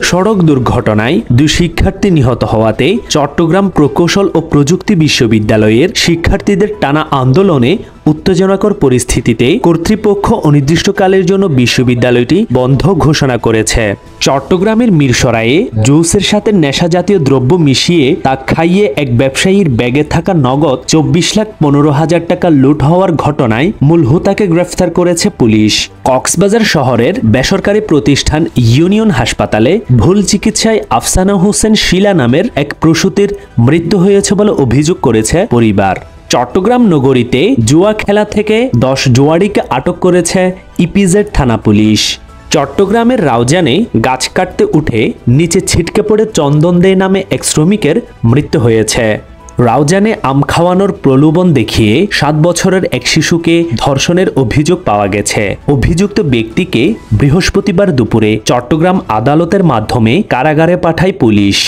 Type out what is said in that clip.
সড়ক দুর্ঘটনায় 2 শিক্ষার্থী নিহত হওয়াতে চট্টগ্রাম প্রকৌশল ও প্রযুক্তি বিশ্ববিদ্যালয়ের শিক্ষার্থীদের টানা আন্দোলনে উত্তেজনাকর পরিস্থিতিতে কর্তৃপক্ষ অনির্দিষ্টকালের জন্য বিশ্ববিদ্যালয়টি বন্ধ ঘোষণা করেছে। চট্টগ্রামের মিরসরাইয়ে জুসের সাথে নেশাজাতীয় দ্রব্য মিশিয়ে তা খাইয়ে এক ব্যবসায়ীর ব্যাগে থাকা নগদ 24,15,000 টাকা লুট হওয়ার ঘটনায় মূল হোতাকে গ্রেফতার করেছে পুলিশ। কক্সবাজার শহরের বেসরকারি প্রতিষ্ঠান ইউনিয়ন হাসপাতালে ভুল চিকিৎসায় আফসানা হোসেন শিলা নামের এক প্রসূতির মৃত্যু হয়েছে বলে অভিযোগ করেছে পরিবার। চট্টগ্রাম নগরীতে জুয়া খেলা থেকে 10 জুয়াড়িকে আটক করেছে ইপিজেড থানা পুলিশ। চট্টগ্রামের রাউজানে গাছ কাটতে উঠে নিচে ছিটকে পড়ে চন্দন দে নামে এক শ্রমিকের মৃত্যু হয়েছে। রাউজানে আম খাওয়ানোর প্রলোভন দেখিয়ে 7 বছরের এক শিশুকে ধর্ষণের অভিযোগ পাওয়া গেছে। অভিযুক্ত ব্যক্তিকে বৃহস্পতিবার দুপুরে চট্টগ্রাম আদালতের মাধ্যমে কারাগারে পাঠায় পুলিশ।